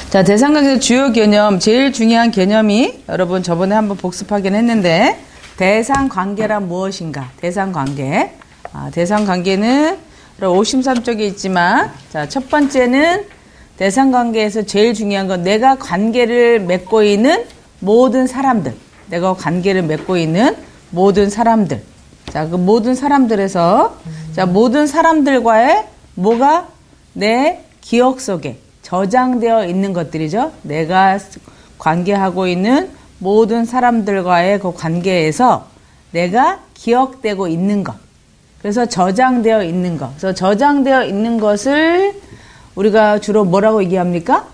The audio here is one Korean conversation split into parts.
자, 대상관계에서 주요 개념, 제일 중요한 개념이 여러분 저번에 한번 복습하긴 했는데 대상관계란 무엇인가? 대상관계. 대상관계는 53쪽에 있지만 자, 첫 번째는 대상관계에서 제일 중요한 건 내가 관계를 맺고 있는 모든 사람들. 내가 관계를 맺고 있는 모든 사람들. 자, 그 모든 사람들에서 자, 모든 사람들과의 뭐가 내 기억 속에 저장되어 있는 것들이죠. 내가 관계하고 있는 모든 사람들과의 그 관계에서 내가 기억되고 있는 것. 그래서 저장되어 있는 것. 그래서 저장되어 있는 것을 우리가 주로 뭐라고 얘기합니까?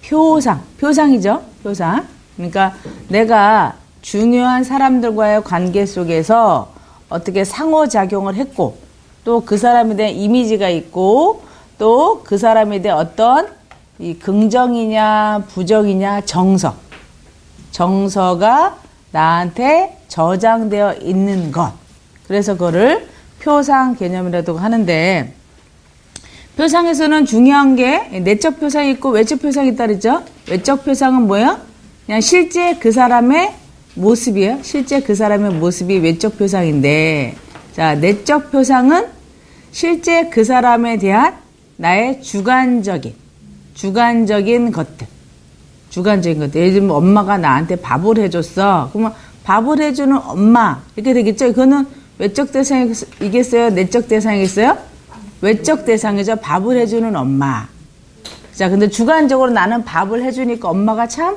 표상. 표상이죠. 표상. 그러니까 내가 중요한 사람들과의 관계 속에서 어떻게 상호작용을 했고 또 그 사람에 대한 이미지가 있고 또 그 사람에 대한 어떤 이 긍정이냐 부정이냐 정서가 나한테 저장되어 있는 것. 그래서 그거를 표상 개념이라고 하는데 표상에서는 중요한 게 내적 표상이 있고 외적 표상이 있다 그랬죠. 외적 표상은 뭐예요? 그냥 실제 그 사람의 모습이에요. 실제 그 사람의 모습이 외적 표상인데 자, 내적 표상은 실제 그 사람에 대한 나의 주관적인 것들. 예를 들면 엄마가 나한테 밥을 해줬어. 그러면 밥을 해주는 엄마 이렇게 되겠죠. 이거는 외적 대상이겠어요? 내적 대상이겠어요? 외적 대상이죠. 밥을 해주는 엄마. 자, 근데 주관적으로 나는 밥을 해주니까 엄마가 참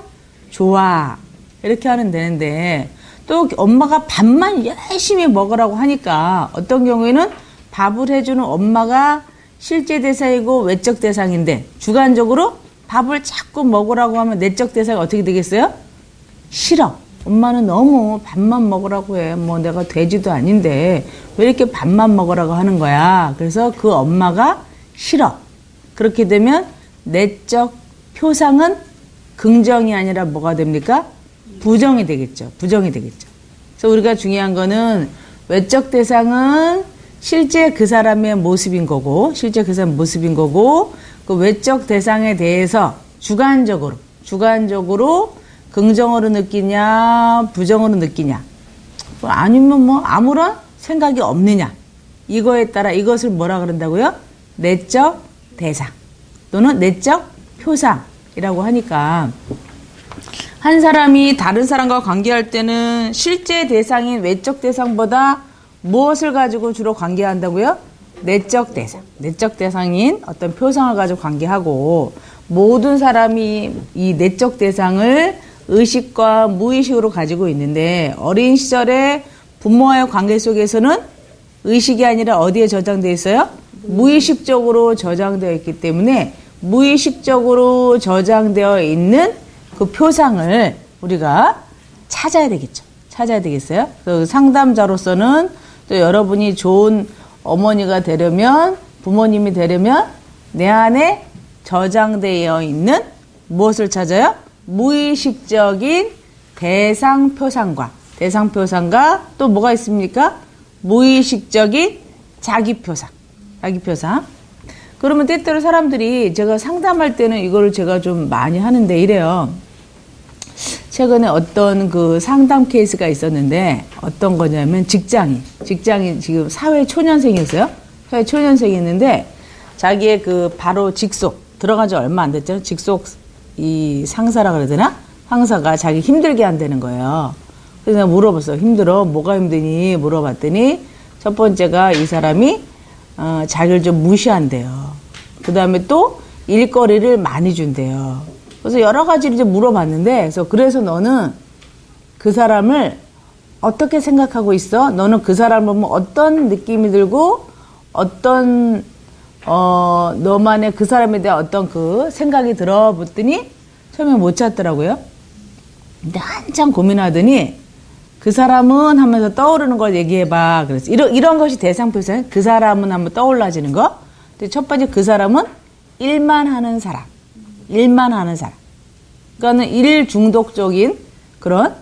좋아. 이렇게 하면 되는데 또 엄마가 밥만 열심히 먹으라고 하니까 어떤 경우에는 밥을 해주는 엄마가 실제 대상이고 외적 대상인데 주관적으로 밥을 자꾸 먹으라고 하면 내적 대상이 어떻게 되겠어요? 싫어. 엄마는 너무 밥만 먹으라고 해. 뭐 내가 돼지도 아닌데 왜 이렇게 밥만 먹으라고 하는 거야. 그래서 그 엄마가 싫어. 그렇게 되면 내적 표상은 긍정이 아니라 뭐가 됩니까? 부정이 되겠죠. 부정이 되겠죠. 그래서 우리가 중요한 거는 외적 대상은 실제 그 사람의 모습인 거고 그 외적 대상에 대해서 주관적으로 긍정으로 느끼냐 부정으로 느끼냐 아니면 뭐 아무런 생각이 없느냐 이거에 따라 이것을 뭐라 그런다고요? 내적 대상 또는 내적 표상이라고 하니까 한 사람이 다른 사람과 관계할 때는 실제 대상인 외적 대상보다 무엇을 가지고 주로 관계한다고요? 내적 대상인 어떤 표상을 가지고 관계하고 모든 사람이 이 내적 대상을 의식과 무의식으로 가지고 있는데 어린 시절에 부모와의 관계 속에서는 의식이 아니라 어디에 저장되어 있어요? 무의식적으로 저장되어 있기 때문에 무의식적으로 저장되어 있는 그 표상을 우리가 찾아야 되겠어요? 그 상담자로서는 또 여러분이 좋은 어머니가 되려면 부모님이 되려면 내 안에 저장되어 있는 무엇을 찾아요? 무의식적인 대상표상과 또 뭐가 있습니까? 무의식적인 자기표상. 그러면 때때로 사람들이 제가 상담할 때는 이거를 제가 좀 많이 하는데 이래요. 최근에 어떤 그 상담 케이스가 있었는데 어떤 거냐면 직장이 지금 사회 초년생이었어요. 사회 초년생이었는데 자기의 그 바로 직속 들어간 지 얼마 안 됐잖아요. 직속 이 상사라 그래야 되나? 상사가 자기 힘들게 한다는 거예요. 그래서 내가 물어봤어요. 힘들어? 뭐가 힘드니? 물어봤더니 첫 번째가 이 사람이 자기를 좀 무시한대요. 그 다음에 또 일거리를 많이 준대요. 그래서 여러 가지를 이제 물어봤는데, 그래서 너는 그 사람을 어떻게 생각하고 있어? 너는 그 사람을 보면 어떤 느낌이 들고, 너만의 그 사람에 대한 어떤 그 생각이 들어붙더니 처음에 못 찾더라고요. 근데 한참 고민하더니 그 사람은 하면서 떠오르는 걸 얘기해봐. 그래서 이런 것이 대상표상. 그 사람은 한번 떠올라지는 거. 근데 첫 번째 그 사람은 일만 하는 사람. 그러니까는 일 중독적인 그런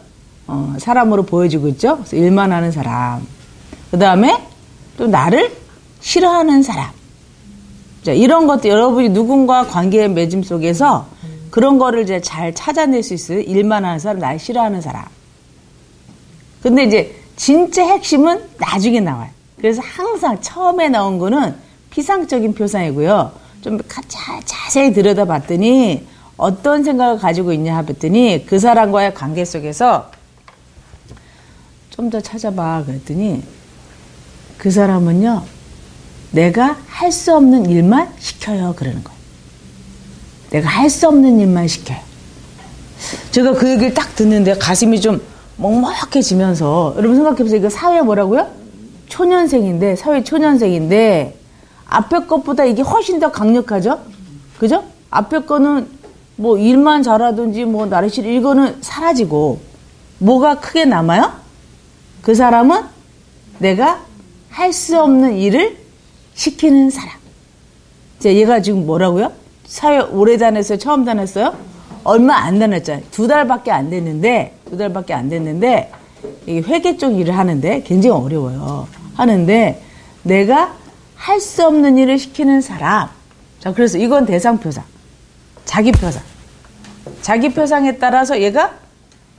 사람으로 보여지고 있죠. 그래서 일만 하는 사람. 그 다음에 또 나를 싫어하는 사람. 자, 이런 것도 여러분이 누군가 관계의 맺음 속에서 그런 거를 이제 잘 찾아낼 수 있어요. 일만 하는 사람, 날 싫어하는 사람. 근데 이제 진짜 핵심은 나중에 나와요. 그래서 항상 처음에 나온 거는 피상적인 표상이고요. 좀 자세히 들여다봤더니 어떤 생각을 가지고 있냐 했더니 그 사람과의 관계 속에서 좀 더 찾아봐 그랬더니 그 사람은요 내가 할 수 없는 일만 시켜요 그러는 거예요. 내가 할 수 없는 일만 시켜요. 제가 그 얘기를 딱 듣는데 가슴이 좀 먹먹해지면서 여러분 생각해보세요. 이거 사회 뭐라고요? 초년생인데 사회 초년생인데 앞에 것보다 이게 훨씬 더 강력하죠? 그죠? 앞에 거는 뭐 일만 잘하든지 뭐 나를 싫어 이거는 사라지고 뭐가 크게 남아요? 그 사람은 내가 할 수 없는 일을 시키는 사람. 자, 얘가 지금 뭐라고요? 사회 오래 다녔어요? 처음 다녔어요? 얼마 안 다녔잖아요. 2달밖에 안 됐는데 이게 회계 쪽 일을 하는데 굉장히 어려워요. 하는데 내가 할 수 없는 일을 시키는 사람. 자, 그래서 이건 대상표상. 자기표상. 자기표상에 따라서 얘가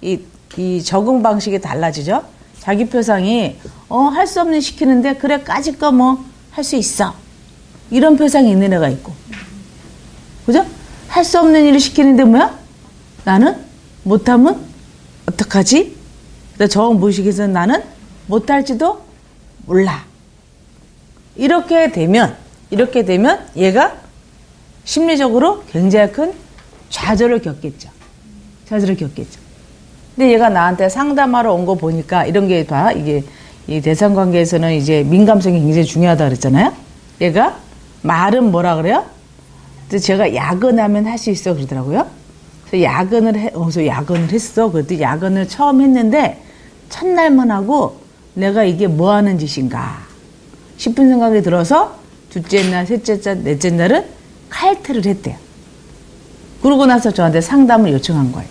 이 적응 방식이 달라지죠. 자기표상이 할 수 없는 일 시키는데 그래 까짓 거 뭐 할 수 있어. 이런 표상이 있는 애가 있고. 그죠? 할 수 없는 일을 시키는데 뭐야? 나는 못하면 어떡하지? 저 무의식에서 나는 못할지도 몰라. 이렇게 되면 얘가 심리적으로 굉장히 큰 좌절을 겪겠죠. 근데 얘가 나한테 상담하러 온 거 보니까 이런 게 봐. 이게 이 대상관계에서는 이제 민감성이 굉장히 중요하다 그랬잖아요. 얘가 말은 뭐라 그래요? 제가 야근하면 할 수 있어 그러더라고요. 그래서 야근을 했어. 그랬더니 야근을 처음 했는데 첫날만 하고 내가 이게 뭐 하는 짓인가 싶은 생각이 들어서 둘째 날, 셋째 날, 넷째 날은 칼퇴를 했대요. 그러고 나서 저한테 상담을 요청한 거예요.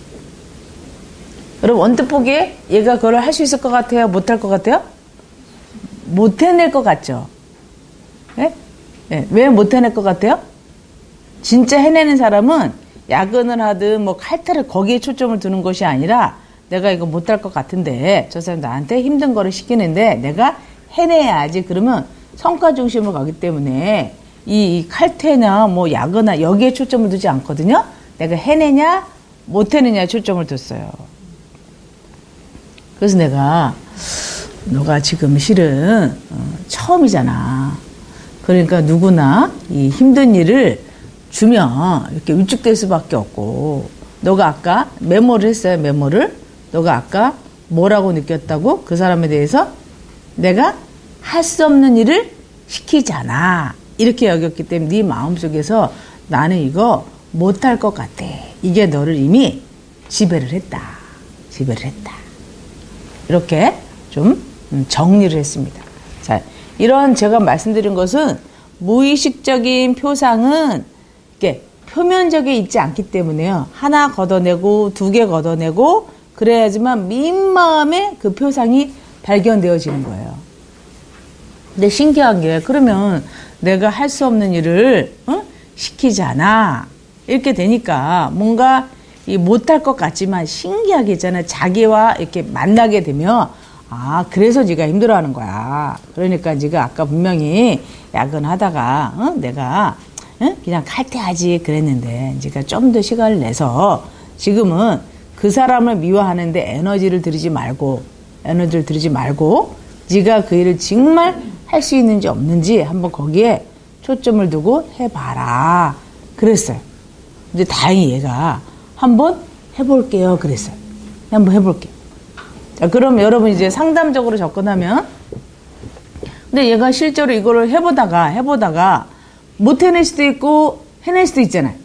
여러분 언뜻 보기에 얘가 그걸 할 수 있을 것 같아요? 못할 것 같아요? 못 해낼 것 같죠? 예? 예. 왜 못 해낼 것 같아요? 진짜 해내는 사람은 야근을 하든 뭐 칼퇴를 거기에 초점을 두는 것이 아니라 내가 이거 못할 것 같은데 저 사람 나한테 힘든 거를 시키는데 내가 해내야지. 그러면 성과 중심으로 가기 때문에 이 칼퇴나 뭐 야근이나 여기에 초점을 두지 않거든요. 내가 해내냐 못 해내냐에 초점을 뒀어요. 그래서 내가 너가 지금 실은 처음이잖아. 그러니까 누구나 이 힘든 일을 주면 이렇게 위축될 수밖에 없고 너가 아까 메모를 했어요. 메모를. 너가 아까 뭐라고 느꼈다고? 그 사람에 대해서 내가 할 수 없는 일을 시키잖아. 이렇게 여겼기 때문에 네 마음속에서 나는 이거 못할 것 같아. 이게 너를 이미 지배를 했다. 이렇게 좀 정리를 했습니다. 자, 이런 제가 말씀드린 것은 무의식적인 표상은 이렇게 표면적에 있지 않기 때문에요. 하나 걷어내고 2개 걷어내고 그래야지만 민마음에 그 표상이 발견되어지는 거예요. 근데 신기한 게 그러면 내가 할 수 없는 일을 시키잖아. 이렇게 되니까 뭔가 못할 것 같지만 신기하게 있잖아요. 자기와 이렇게 만나게 되면 그래서 네가 힘들어하는 거야. 그러니까 네가 아까 분명히 야근하다가 내가 그냥 칼퇴하지 그랬는데 네가 좀 더 시간을 내서 지금은 그 사람을 미워하는데 에너지를 들이지 말고 네가 그 일을 정말 할 수 있는지 없는지 한번 거기에 초점을 두고 해봐라 그랬어요. 근데 다행히 얘가 한번 해볼게요 그랬어요. 한번 해볼게요. 자, 그럼 여러분 이제 상담적으로 접근하면 근데 얘가 실제로 이거를 해보다가 못 해낼 수도 있고 해낼 수도 있잖아요.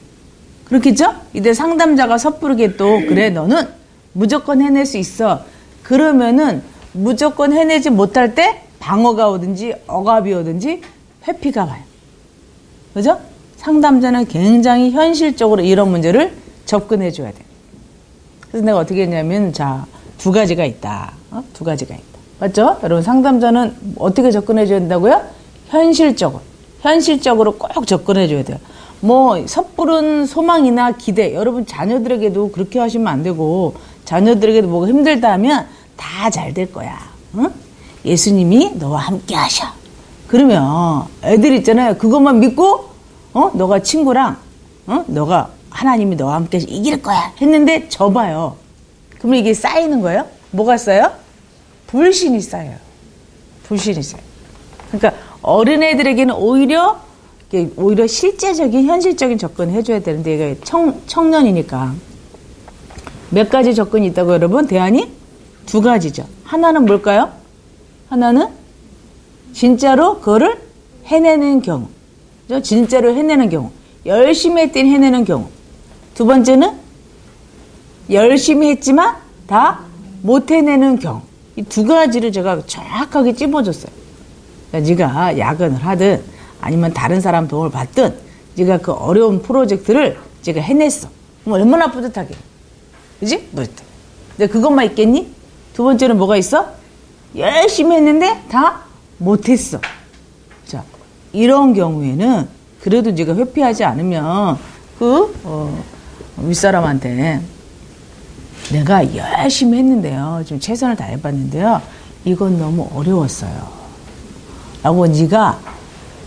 그렇겠죠? 이때 상담자가 섣부르게 또 그래 너는 무조건 해낼 수 있어. 그러면은 무조건 해내지 못할 때 방어가 오든지 억압이 오든지 회피가 와요. 그죠? 상담자는 굉장히 현실적으로 이런 문제를 접근해 줘야 돼요. 그래서 내가 어떻게 했냐면 자, 2가지가 있다. 2가지가 있다. 맞죠? 여러분 상담자는 어떻게 접근해 줘야 된다고요? 현실적으로 꼭 접근해 줘야 돼요. 뭐 섣부른 소망이나 기대, 여러분 자녀들에게도 그렇게 하시면 안 되고, 자녀들에게도 뭐가 힘들다 하면 다 잘 될 거야. 응? 예수님이 너와 함께 하셔. 그러면 애들 있잖아요. 그것만 믿고 너가 친구랑 너가 하나님이 너와 함께 이길 거야 했는데 져봐요. 그러면 이게 쌓이는 거예요? 뭐가 쌓여요? 불신이 쌓여요. 불신이 쌓여요. 그러니까 어린애들에게는 오히려 실제적인 현실적인 접근을 해줘야 되는데 이게 청년이니까 몇 가지 접근이 있다고 여러분? 대안이 두 가지죠. 하나는 뭘까요? 하나는 진짜로 그거를 해내는 경우. 진짜로 해내는 경우. 열심히 했더니 해내는 경우. 두 번째는 열심히 했지만 다 못 해내는 경우. 이 두 가지를 제가 정확하게 찝어줬어요. 그러니까 네가 야근을 하든 아니면 다른 사람 도움을 받든 네가 그 어려운 프로젝트를 네가 해냈어. 그럼 얼마나 뿌듯하게. 그지? 뿌듯해. 근데 그것만 있겠니? 두 번째는 뭐가 있어? 열심히 했는데 다 못했어. 자, 이런 경우에는 그래도 네가 회피하지 않으면 윗사람한테 내가 열심히 했는데요. 좀 최선을 다해봤는데요. 이건 너무 어려웠어요. 라고 네가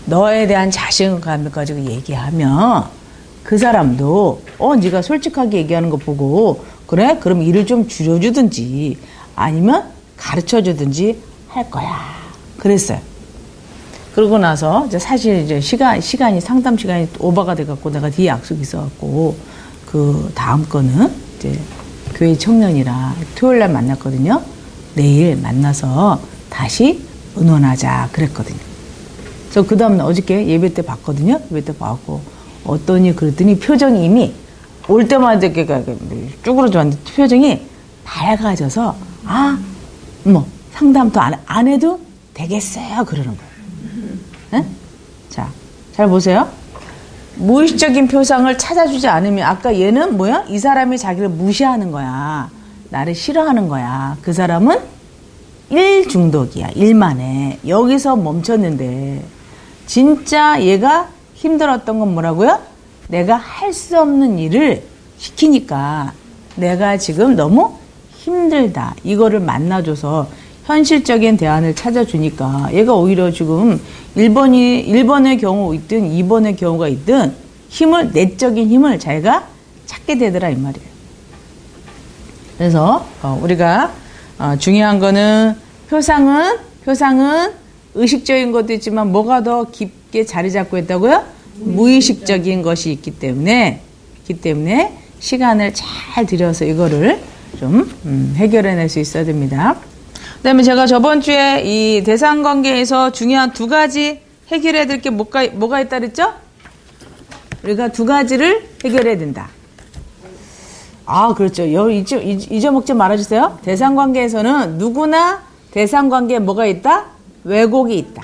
너에 대한 자신감을 가지고 얘기하면 그 사람도 네가 솔직하게 얘기하는 거 보고 그래? 그럼 일을 좀 줄여주든지 아니면 가르쳐주든지 할 거야. 그랬어요. 그러고 나서 이제 사실 이제 시간이 상담 시간이 오버가 돼갖고 내가 뒤에 약속이 있어갖고 그 다음 거는 이제 교회 청년이라 토요일 날 만났거든요. 내일 만나서 다시 의논하자 그랬거든요. 그래서 그 다음날 어저께 예배 때 봤거든요. 예배 때 봐갖고 어떠니 그랬더니 표정이 이미 올 때마다 이렇게 쭈그러져 왔는데 표정이 밝아져서 뭐 상담 더 안 해도 되겠어요 그러는 거예요. 네? 자, 잘 보세요. 무의식적인 표상을 찾아주지 않으면 아까 얘는 뭐야? 이 사람이 자기를 무시하는 거야. 나를 싫어하는 거야. 그 사람은 일 중독이야. 일만 해. 여기서 멈췄는데 진짜 얘가 힘들었던 건 뭐라고요? 내가 할 수 없는 일을 시키니까 내가 지금 너무 힘들다. 이거를 만나줘서 현실적인 대안을 찾아주니까 얘가 오히려 지금 1번의 경우 있든 2번의 경우가 있든 내적인 힘을 자기가 찾게 되더라 이 말이에요. 그래서 우리가 중요한 거는 표상은 의식적인 것도 있지만 뭐가 더 깊게 자리 잡고 있다고요? 무의식적인 것이 있기 때문에 시간을 잘 들여서 이거를 좀 해결해낼 수 있어야 됩니다. 그 다음에 제가 저번 주에 이 대상관계에서 중요한 두 가지 해결해야 될 게 뭐가 있다 그랬죠? 우리가 두 가지를 해결해야 된다. 그렇죠. 잊어먹지 말아주세요. 대상관계에서는 누구나 대상관계에 뭐가 있다? 왜곡이 있다.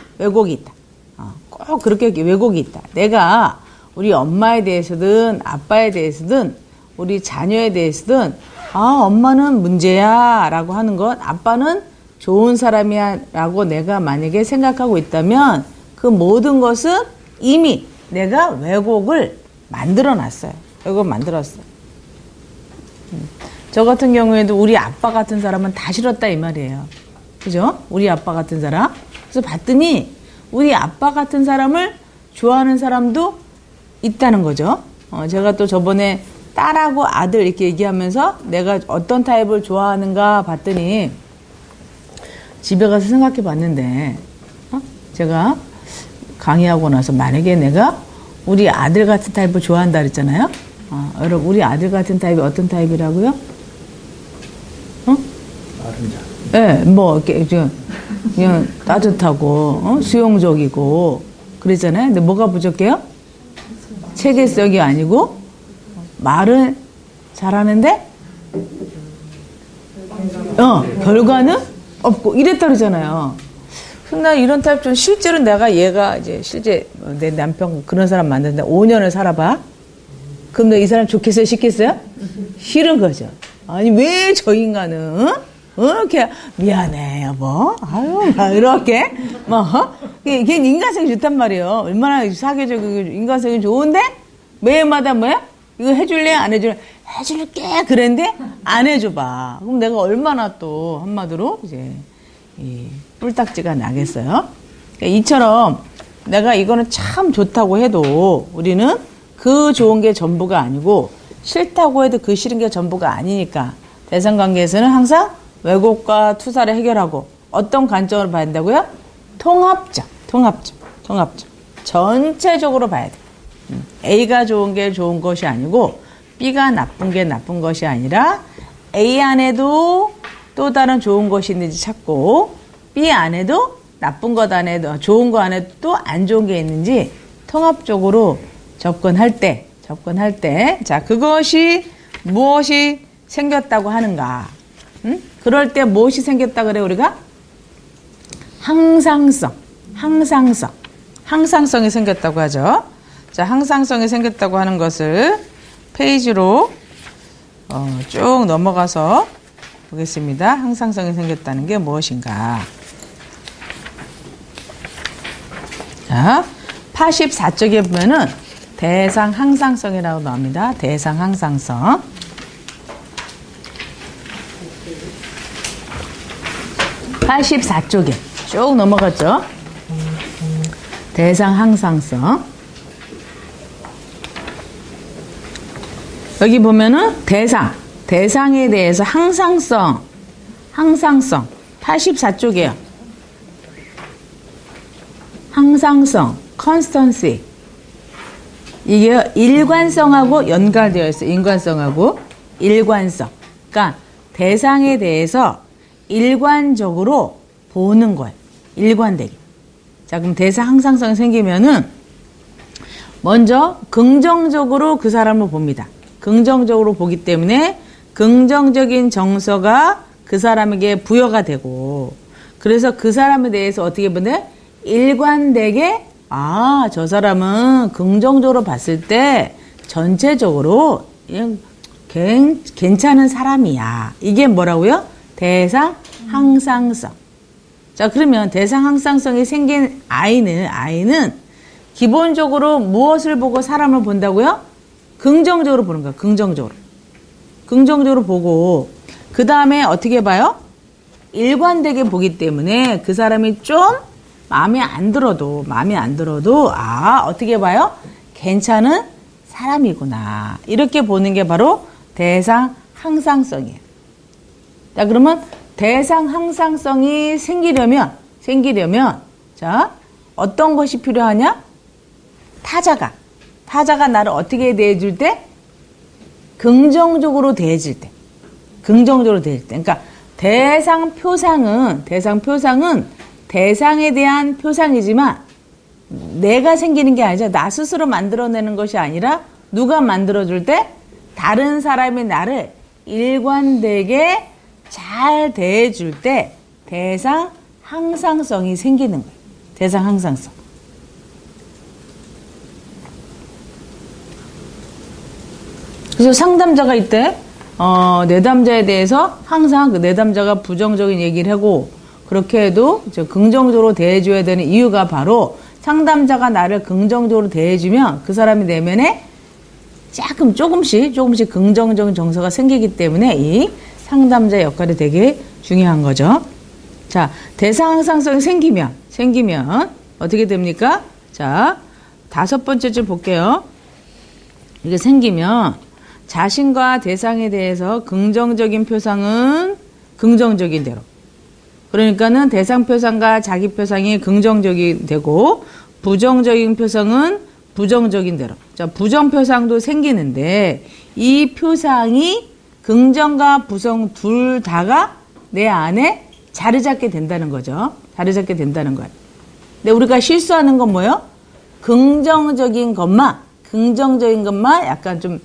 꼭 그렇게 왜곡이 있다. 내가 우리 엄마에 대해서든 아빠에 대해서든 우리 자녀에 대해서든 엄마는 문제야 라고 하는 것, 아빠는 좋은 사람이야 라고 내가 만약에 생각하고 있다면 그 모든 것은 이미 내가 왜곡을 만들어놨어요. 저 같은 경우에도 우리 아빠 같은 사람은 다 싫었다 이 말이에요. 그죠? 우리 아빠 같은 사람. 그래서 봤더니 우리 아빠 같은 사람을 좋아하는 사람도 있다는 거죠. 제가 또 저번에 딸하고 아들 이렇게 얘기하면서 내가 어떤 타입을 좋아하는가 봤더니 집에 가서 생각해 봤는데 제가 강의하고 나서 만약에 내가 우리 아들 같은 타입을 좋아한다 그랬잖아요. 여러분 우리 아들 같은 타입이 어떤 타입이라고요? 네, 뭐 이렇게 그냥 따뜻하고 수용적이고 그러잖아요. 근데 뭐가 부족해요? 체계성이 아니고 말은 잘하는데 결과는 없고 이랬다 그러잖아요. 나 이런 타입 좀 실제로 얘가 이제 실제 내 남편 그런 사람 만났는데 5년을 살아봐. 그럼 이 사람 좋겠어요? 싫겠어요? 싫은 거죠. 아니 왜 저 인간은 이렇게 미안해 여보 이렇게 걔 인간성이 좋단 말이에요. 얼마나 사교적이고 인간성이 좋은데 매일마다 뭐야? 이거 해줄래? 안 해줄래? 해줄게! 그랬는데, 안 해줘봐. 그럼 내가 얼마나 또, 한마디로, 이제, 이, 뿔딱지가 나겠어요? 그러니까 이처럼, 내가 이거는 참 좋다고 해도, 우리는 그 좋은 게 전부가 아니고, 싫다고 해도 그 싫은 게 전부가 아니니까, 대상관계에서는 항상 왜곡과 투사를 해결하고, 어떤 관점으로 봐야 된다고요? 통합적. 전체적으로 봐야 돼. A가 좋은 게 좋은 것이 아니고 B가 나쁜 게 나쁜 것이 아니라 A 안에도 또 다른 좋은 것이 있는지 찾고 B 안에도 나쁜 것 안에도 좋은 것 안에도 또 안 좋은 게 있는지 통합적으로 접근할 때 자, 그것이 무엇이 생겼다고 하는가? 그럴 때 무엇이 생겼다 그래 우리가? 항상성이 생겼다고 하죠. 자, 항상성이 생겼다고 하는 것을 페이지로 쭉 넘어가서 보겠습니다. 항상성이 생겼다는 게 무엇인가. 자, 84쪽에 보면은 대상 항상성이라고 나옵니다. 대상 항상성. (84쪽에) 쭉 넘어갔죠. 대상 항상성. 여기 보면은 대상에 대해서 항상성 84쪽이에요. 항상성, constancy. 이게 일관성하고 연관되어 있어요. 인관성하고 일관성. 그러니까 대상에 대해서 일관적으로 보는 거예요. 일관되게. 자, 그럼 대상 항상성이 생기면은 먼저 긍정적으로 그 사람을 봅니다. 긍정적으로 보기 때문에 긍정적인 정서가 그 사람에게 부여가 되고, 그래서 그 사람에 대해서 어떻게 보면 일관되게 저 사람은 긍정적으로 봤을 때 전체적으로 괜찮은 사람이야. 이게 뭐라고요? 대상 항상성. 자, 그러면 대상 항상성이 생긴 아이는 기본적으로 무엇을 보고 사람을 본다고요? 긍정적으로 보는 거야. 긍정적으로 보고, 그 다음에 어떻게 봐요? 일관되게 보기 때문에 그 사람이 좀 마음에 안 들어도 어떻게 봐요? 괜찮은 사람이구나. 이렇게 보는 게 바로 대상 항상성이에요. 자, 그러면 대상 항상성이 생기려면 자, 어떤 것이 필요하냐? 타자가 나를 어떻게 대해줄 때? 긍정적으로 대해질 때. 그러니까 대상 표상은 대상에 대한 표상이지만 내가 생기는 게 아니죠. 나 스스로 만들어내는 것이 아니라 누가 만들어줄 때? 다른 사람이 나를 일관되게 잘 대해줄 때 대상 항상성이 생기는 거예요. 대상 항상성. 그래서 상담자가 이때 내담자에 대해서 항상 그 내담자가 부정적인 얘기를 하고 그렇게 해도 긍정적으로 대해줘야 되는 이유가 바로 상담자가 나를 긍정적으로 대해주면 그 사람이 내면에 조금씩 긍정적인 정서가 생기기 때문에 이 상담자의 역할이 되게 중요한 거죠. 자, 대상 항상성이 생기면 어떻게 됩니까? 자, 5번째 줄 볼게요. 이게 생기면 자신과 대상에 대해서 긍정적인 표상은 긍정적인 대로. 그러니까는 대상 표상과 자기 표상이 긍정적이 되고 부정적인 표상은 부정적인 대로. 자, 부정 표상도 생기는데 이 표상이 긍정과 부정 둘 다가 내 안에 자리 잡게 된다는 거죠. 자리 잡게 된다는 거예요. 근데 우리가 실수하는 건 뭐예요? 긍정적인 것만 약간 좀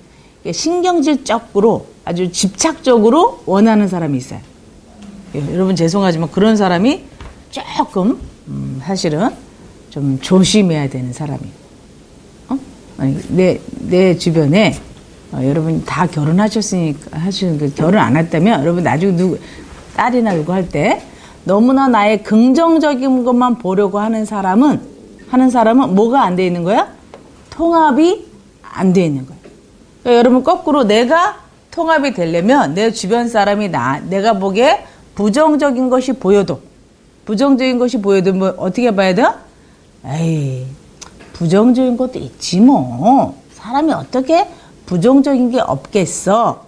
신경질적으로 아주 집착적으로 원하는 사람이 있어요. 여러분 죄송하지만 그런 사람이 조금 사실은 좀 조심해야 되는 사람이에요. 내 주변에 여러분 다 결혼하셨으니까 결혼 안 했다면 여러분 나중에 딸이나 누구 할 때 너무나 나의 긍정적인 것만 보려고 하는 사람은 뭐가 안 돼 있는 거야? 통합이 안 돼 있는 거예요. 그러니까 여러분 거꾸로 내가 통합이 되려면 내 주변 사람이 내가 보기에 부정적인 것이 보여도 뭐 어떻게 봐야 돼요? 에이, 부정적인 것도 있지 뭐. 사람이 어떻게 부정적인 게 없겠어.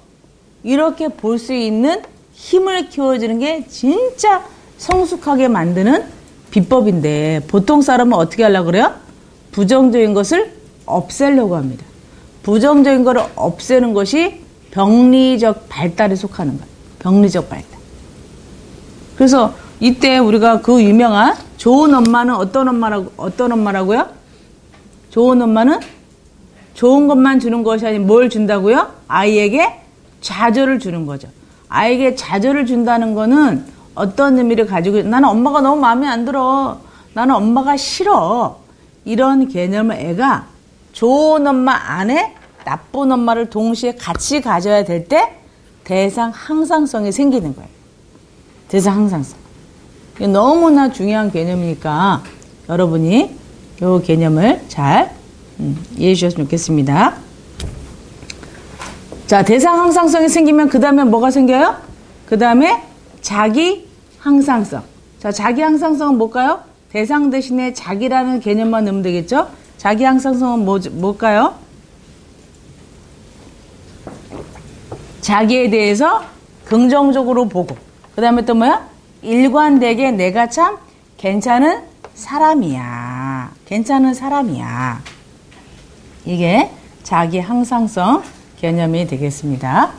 이렇게 볼 수 있는 힘을 키워주는 게 진짜 성숙하게 만드는 비법인데 보통 사람은 어떻게 하려고 그래요? 부정적인 것을 없애려고 합니다. 부정적인 것을 없애는 것이 병리적 발달에 속하는 거예요. 병리적 발달. 그래서 이때 우리가 그 유명한 좋은 엄마는 어떤 엄마라고요? 좋은 엄마는 좋은 것만 주는 것이 아니라 뭘 준다고요? 아이에게 좌절을 주는 거죠. 아이에게 좌절을 준다는 거는 어떤 의미를 가지고 나는 엄마가 너무 마음에 안 들어. 나는 엄마가 싫어. 이런 개념을 애가 좋은 엄마 안에 나쁜 엄마를 동시에 같이 가져야 될 때 대상 항상성이 생기는 거예요. 대상 항상성. 이게 너무나 중요한 개념이니까 여러분이 이 개념을 잘 이해해 주셨으면 좋겠습니다. 자, 대상 항상성이 생기면 그 다음에 뭐가 생겨요? 그 다음에 자기 항상성. 자, 자기 항상성은 뭘까요? 대상 대신에 자기라는 개념만 넣으면 되겠죠? 자기 항상성은 뭘까요? 자기에 대해서 긍정적으로 보고, 그 다음에 또 뭐야? 일관되게 내가 참 괜찮은 사람이야. 괜찮은 사람이야. 이게 자기 항상성 개념이 되겠습니다.